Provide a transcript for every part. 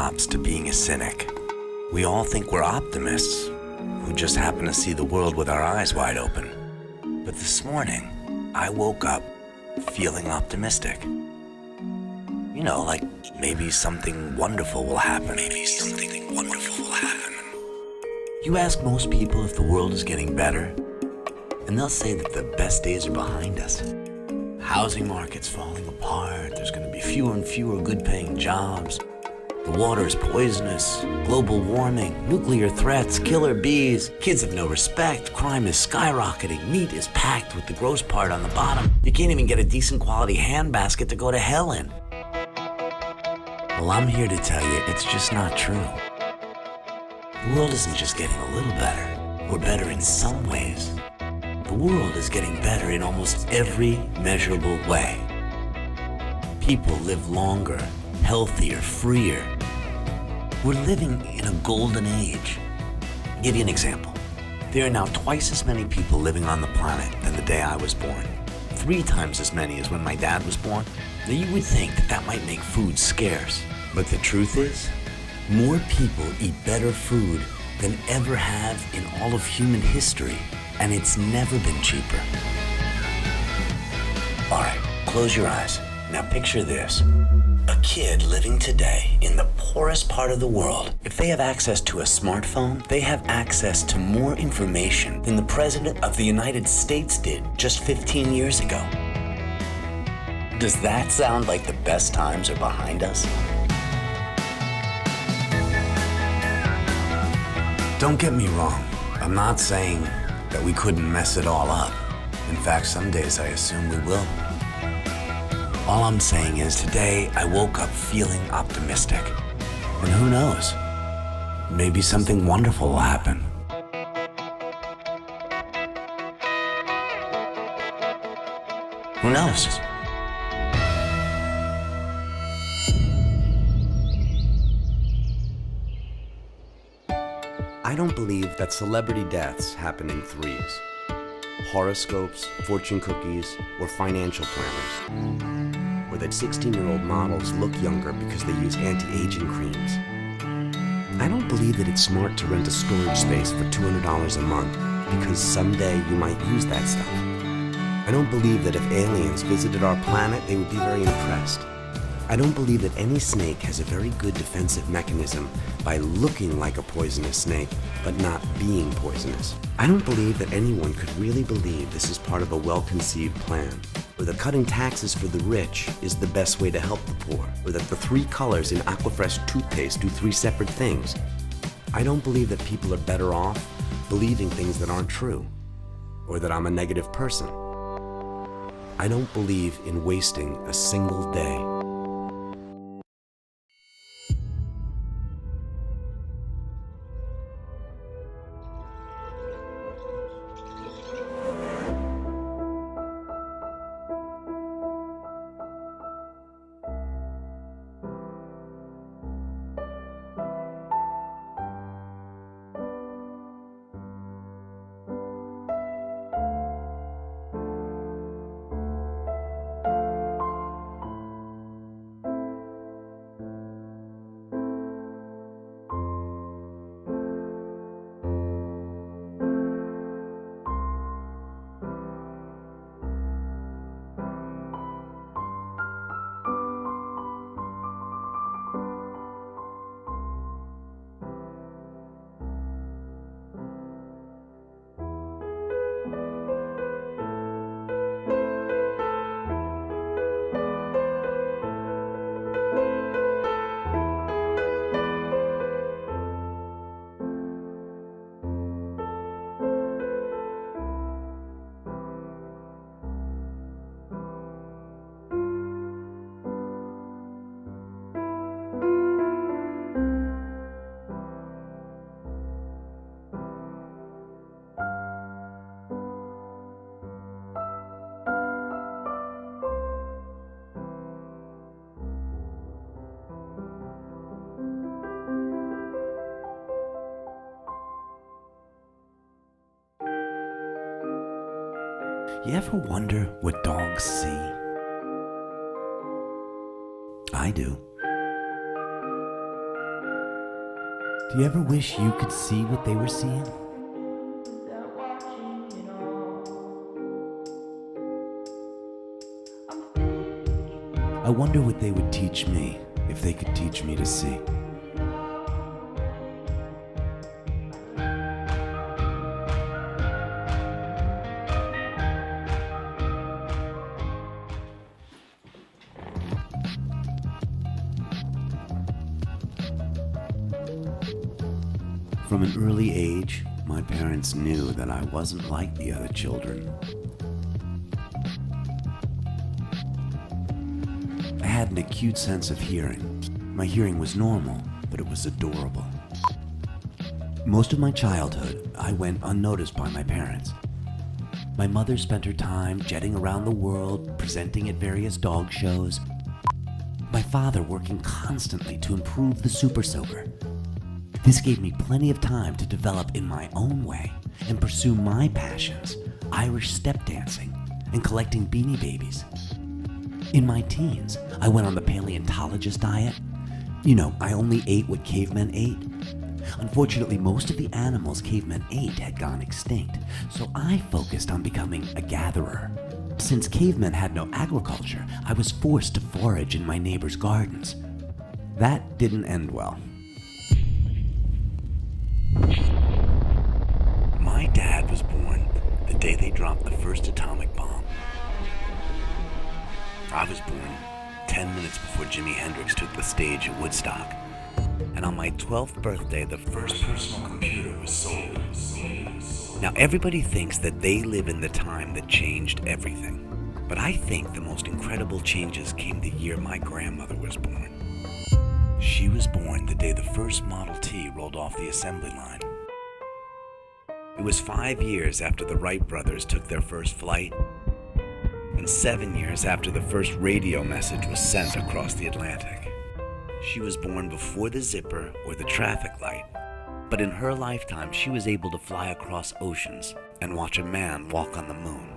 stops to being a cynic. We all think we're optimists who just happen to see the world with our eyes wide open. But this morning, I woke up feeling optimistic. You know, like maybe something wonderful will happen. You ask most people if the world is getting better, and they'll say that the best days are behind us. Housing market's falling apart, there's gonna be fewer and fewer good-paying jobs. The water is poisonous, global warming, nuclear threats, killer bees. Kids have no respect, crime is skyrocketing, meat is packed with the gross part on the bottom. You can't even get a decent quality handbasket to go to hell in. Well, I'm here to tell you it's just not true. The world isn't just getting a little better, or better in some ways. The world is getting better in almost every measurable way. People live longer, healthier, freer. We're living in a golden age. I'll give you an example. There are now twice as many people living on the planet than the day I was born. 3 times as many as when my dad was born. Now you would think that that might make food scarce, but the truth is, more people eat better food than ever have in all of human history, and it's never been cheaper. All right, close your eyes. Now picture this. A kid living today in the poorest part of the world, if they have access to a smartphone, they have access to more information than the President of the United States did just 15 years ago. Does that sound like the best times are behind us? Don't get me wrong. I'm not saying that we couldn't mess it all up. In fact, some days I assume we will. All I'm saying is today I woke up feeling optimistic. And who knows? Maybe something wonderful will happen. Who knows? I don't believe that celebrity deaths happen in threes. Horoscopes, fortune cookies, or financial planners. Or that 16-year-old models look younger because they use anti-aging creams. I don't believe that it's smart to rent a storage space for $200 a month because someday you might use that stuff. I don't believe that if aliens visited our planet, they would be very impressed. I don't believe that any snake has a very good defensive mechanism by looking like a poisonous snake, but not being poisonous. I don't believe that anyone could really believe this is part of a well-conceived plan, or that cutting taxes for the rich is the best way to help the poor, or that the 3 colors in Aquafresh toothpaste do 3 separate things. I don't believe that people are better off believing things that aren't true, or that I'm a negative person. I don't believe in wasting a single day. You ever wonder what dogs see? I do. Do you ever wish you could see what they were seeing? I wonder what they would teach me if they could teach me to see. From an early age, my parents knew that I wasn't like the other children. I had an acute sense of hearing. My hearing was normal, but it was adorable. Most of my childhood, I went unnoticed by my parents. My mother spent her time jetting around the world, presenting at various dog shows. My father working constantly to improve the Super Soaker. This gave me plenty of time to develop in my own way and pursue my passions, Irish step dancing and collecting Beanie Babies. In my teens, I went on the paleontologist diet. You know, I only ate what cavemen ate. Unfortunately, most of the animals cavemen ate had gone extinct, so I focused on becoming a gatherer. Since cavemen had no agriculture, I was forced to forage in my neighbors' gardens. That didn't end well. My dad was born the day they dropped the first atomic bomb. I was born 10 minutes before Jimi Hendrix took the stage at Woodstock. And on my 12th birthday, the first personal computer was sold. Now everybody thinks that they live in the time that changed everything. But I think the most incredible changes came the year my grandmother was born. She was born the day the first Model T rolled off the assembly line. It was 5 years after the Wright brothers took their first flight, and 7 years after the first radio message was sent across the Atlantic. She was born before the zipper or the traffic light, but in her lifetime she was able to fly across oceans and watch a man walk on the moon.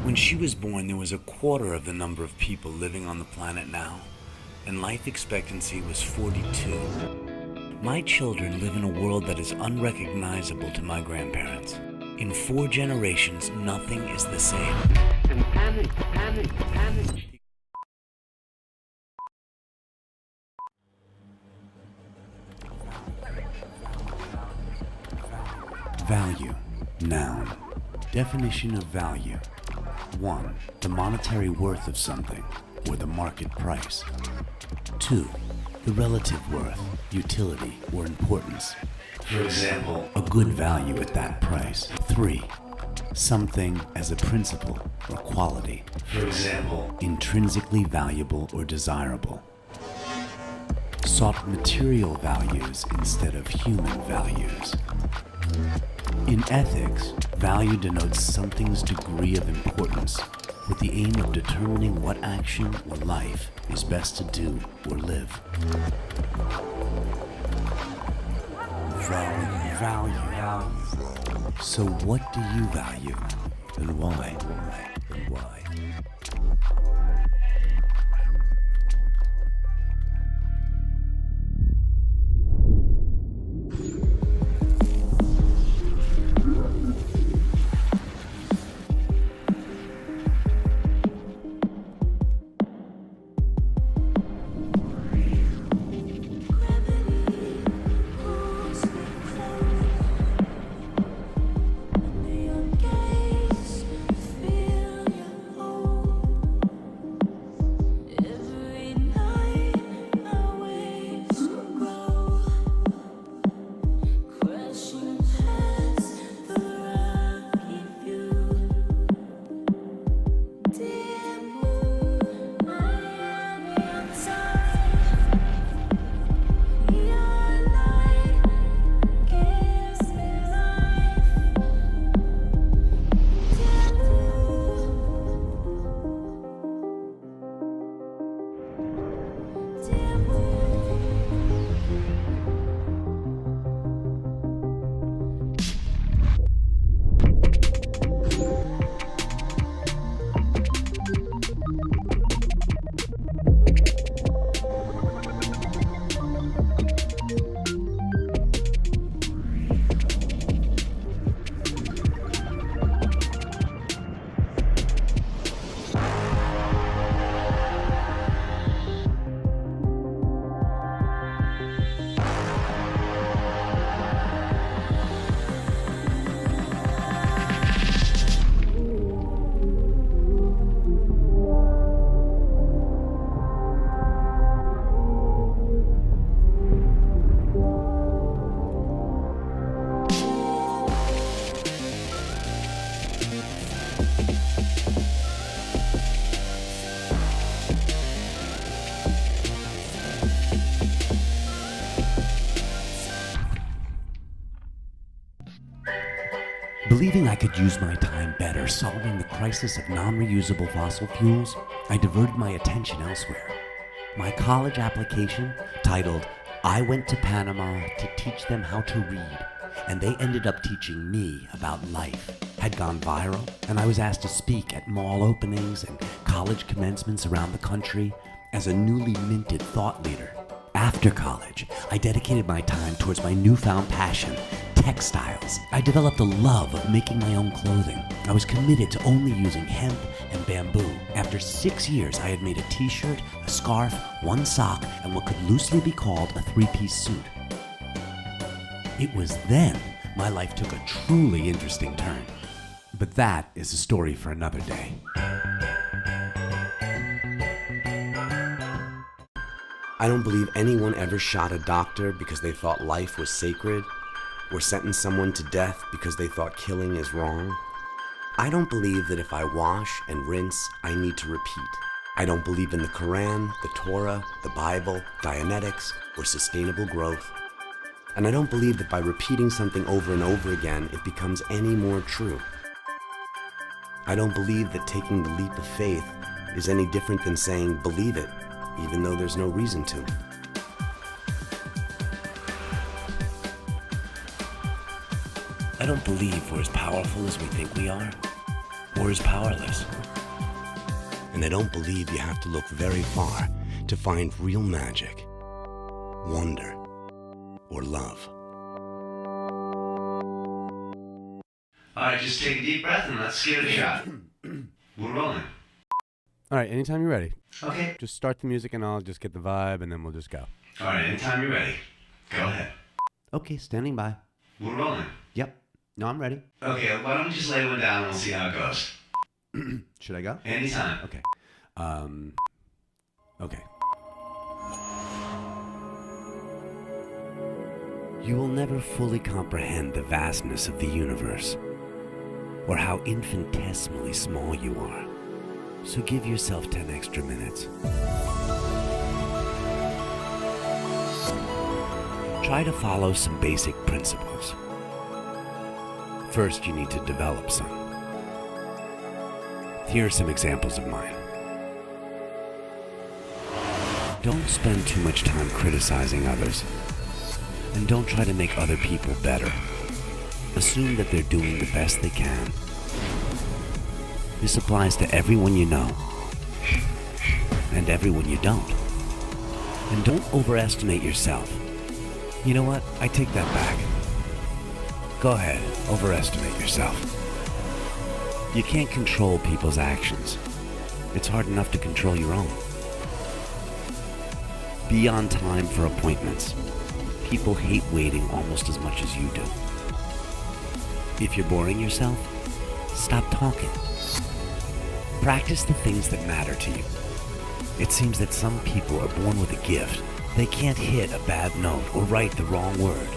When she was born, there was a quarter of the number of people living on the planet now, and life expectancy was 42. My children live in a world that is unrecognizable to my grandparents. In 4 generations, nothing is the same. And panic. Value. Noun. Definition of value. 1. The monetary worth of something, or the market price. 2. The relative worth, utility, or importance. For example, a good value at that price. 3. Something as a principle or quality. For example, intrinsically valuable or desirable. Sought material values instead of human values. In ethics, value denotes something's degree of importance with the aim of determining what action or life is best to do or live. Value. So what do you value, and why? could use my time better solving the crisis of non-reusable fossil fuels, I diverted my attention elsewhere. My college application, titled "I Went to Panama to Teach Them How to Read, and They Ended Up Teaching Me About Life," had gone viral, and I was asked to speak at mall openings and college commencements around the country as a newly minted thought leader. After college, I dedicated my time towards my newfound passion, textiles. I developed a love of making my own clothing. I was committed to only using hemp and bamboo. After 6 years, I had made a t-shirt, a scarf, one sock, and what could loosely be called a three-piece suit. It was then my life took a truly interesting turn. But that is a story for another day. I don't believe anyone ever shot a doctor because they thought life was sacred, or sentenced someone to death because they thought killing is wrong. I don't believe that if I wash and rinse, I need to repeat. I don't believe in the Quran, the Torah, the Bible, Dianetics, or sustainable growth. And I don't believe that by repeating something over and over again, it becomes any more true. I don't believe that taking the leap of faith is any different than saying, believe it, even though there's no reason to. I don't believe we're as powerful as we think we are, or as powerless. And I don't believe you have to look very far to find real magic, wonder, or love. All right, just take a deep breath and let's give it a shot. We're rolling. All right, anytime you're ready. Okay. Just start the music and I'll just get the vibe and then we'll just go. All right, anytime you're ready. Go ahead. Okay, standing by. We're rolling. Yep. No, I'm ready. Okay, why don't we just lay one down and we'll see how it goes. Should I go? Anytime. Okay. Okay. You will never fully comprehend the vastness of the universe, or how infinitesimally small you are. So give yourself 10 extra minutes. Try to follow some basic principles. First, you need to develop some. Here are some examples of mine. Don't spend too much time criticizing others. And don't try to make other people better. Assume that they're doing the best they can. This applies to everyone you know, and everyone you don't. And don't overestimate yourself. You know what? I take that back. Go ahead, overestimate yourself. You can't control people's actions. It's hard enough to control your own. Be on time for appointments. People hate waiting almost as much as you do. If you're boring yourself, stop talking. Practice the things that matter to you. It seems that some people are born with a gift. They can't hit a bad note or write the wrong word.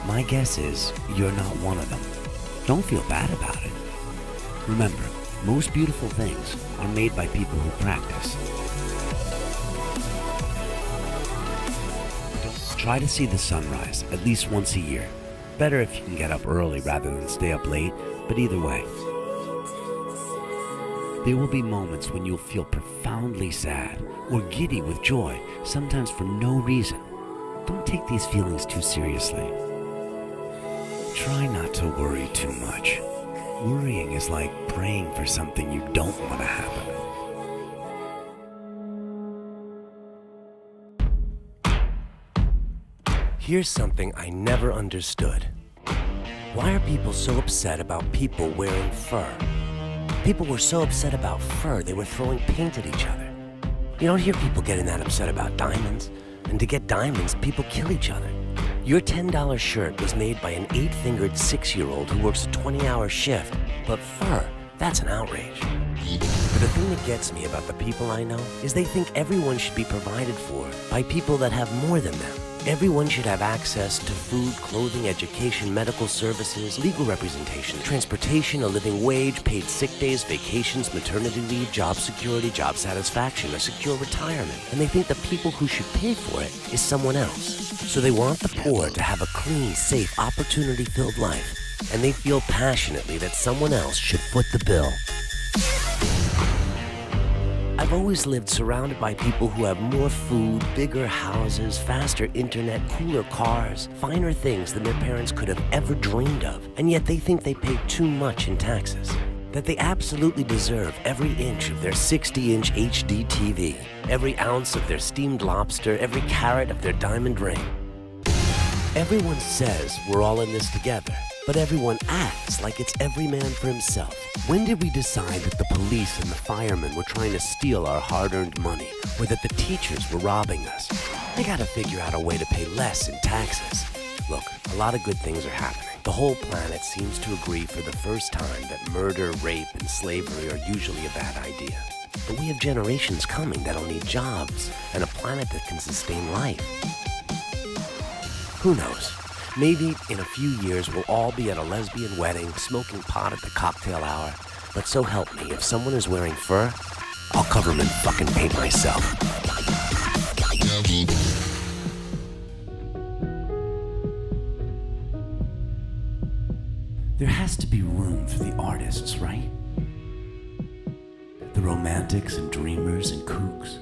My guess is you're not one of them. Don't feel bad about it. Remember, most beautiful things are made by people who practice. Try to see the sunrise at least once a year. Better if you can get up early rather than stay up late, but either way. There will be moments when you'll feel profoundly sad or giddy with joy, sometimes for no reason. Don't take these feelings too seriously. Try not to worry too much. Worrying is like praying for something you don't want to happen. Here's something I never understood. Why are people so upset about people wearing fur? People were so upset about fur, they were throwing paint at each other. You don't hear people getting that upset about diamonds. And to get diamonds, people kill each other. Your $10 shirt was made by an 8-fingered 6-year-old who works a 20-hour shift. But fur, that's an outrage. But the thing that gets me about the people I know is they think everyone should be provided for by people that have more than them. Everyone should have access to food, clothing, education, medical services, legal representation, transportation, a living wage, paid sick days, vacations, maternity leave, job security, job satisfaction, a secure retirement. And they think the people who should pay for it is someone else. So they want the poor to have a clean, safe, opportunity-filled life. and they feel passionately that someone else should foot the bill. I've always lived surrounded by people who have more food, bigger houses, faster internet, cooler cars, finer things than their parents could have ever dreamed of, and yet they think they pay too much in taxes. That they absolutely deserve every inch of their 60-inch HD TV, every ounce of their steamed lobster, every carat of their diamond ring. Everyone says we're all in this together, but everyone acts like it's every man for himself. When did we decide that the police and the firemen were trying to steal our hard-earned money, or that the teachers were robbing us? They gotta figure out a way to pay less in taxes. Look, a lot of good things are happening. The whole planet seems to agree for the first time that murder, rape, and slavery are usually a bad idea. But we have generations coming that'll need jobs and a planet that can sustain life. Who knows? Maybe in a few years we'll all be at a lesbian wedding, smoking pot at the cocktail hour. But so help me, if someone is wearing fur, I'll cover him in fucking paint myself. There has to be room for the artists, right? The romantics and dreamers and kooks.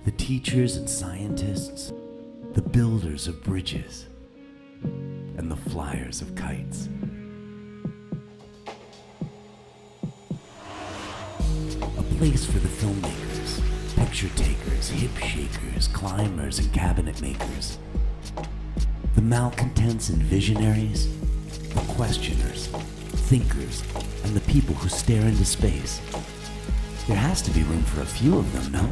The teachers and scientists. The builders of bridges. And the flyers of kites. A place for the filmmakers, picture takers, hip shakers, climbers, and cabinet makers. The malcontents and visionaries, the questioners, thinkers, and the people who stare into space. There has to be room for a few of them, no?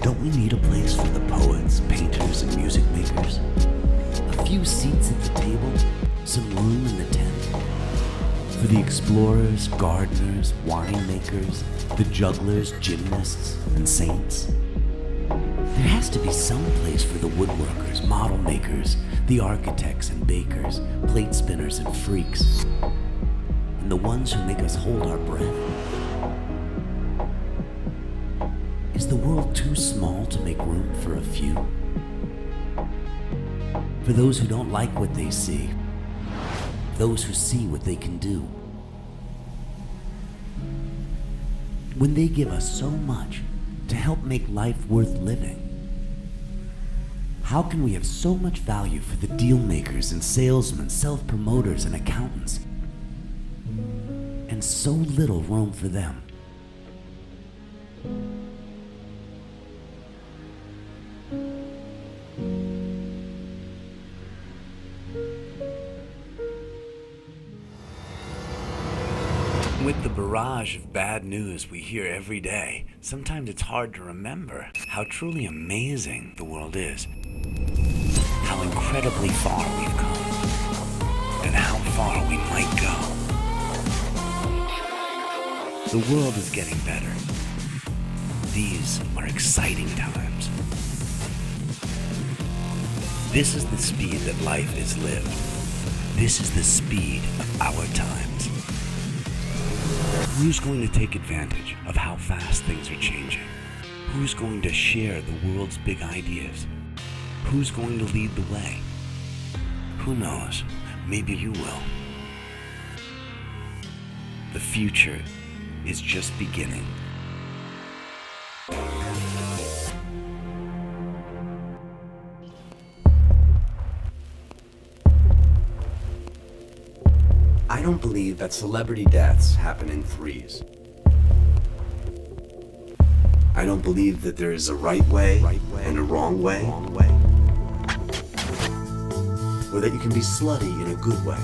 Don't we need a place for the poets, painters, and music makers? A few seats at the table, some room in the tent. For the explorers, gardeners, winemakers, the jugglers, gymnasts, and saints. There has to be some place for the woodworkers, model makers, the architects and bakers, plate spinners and freaks, and the ones who make us hold our breath. Is the world too small to make room for a few? For those who don't like what they see, those who see what they can do. When they give us so much to help make life worth living, how can we have so much value for the deal makers and salesmen, self-promoters and accountants, and so little room for them? With the barrage of bad news we hear every day, sometimes it's hard to remember how truly amazing the world is, how incredibly far we've come, and how far we might go. The world is getting better. These are exciting times. This is the speed that life is lived. This is the speed of our times. Who's going to take advantage of how fast things are changing? Who's going to share the world's big ideas? Who's going to lead the way? Who knows? Maybe you will. The future is just beginning. I don't believe that celebrity deaths happen in threes. I don't believe that there is a right way and a wrong way, or that you can be slutty in a good way.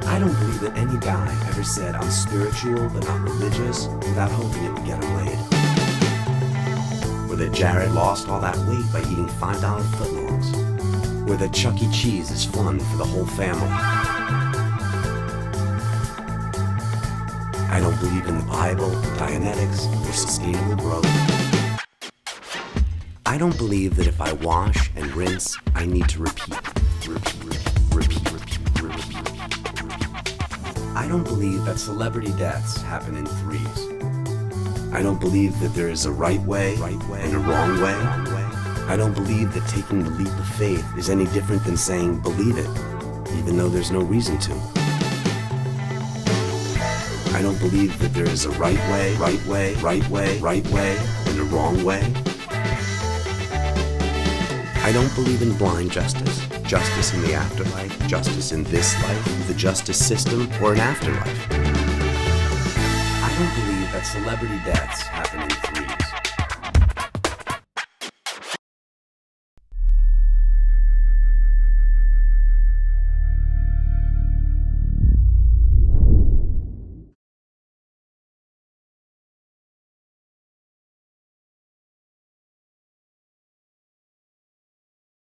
I don't believe that any guy ever said, "I'm spiritual but not religious," without hoping it would get him laid. Or that Jared lost all that weight by eating $5 footlongs. Or that Chuck E. Cheese is fun for the whole family. I don't believe in the Bible, Dianetics, or sustainable growth. I don't believe that if I wash and rinse, I need to repeat. I don't believe that celebrity deaths happen in threes. I don't believe that there is a right way and a wrong way. I don't believe that taking the leap of faith is any different than saying believe it, even though there's no reason to. I don't believe that there is a right way and a wrong way. I don't believe in blind justice, justice in the afterlife, justice in this life, the justice system, or an afterlife. I don't believe that celebrity deaths happen in threes.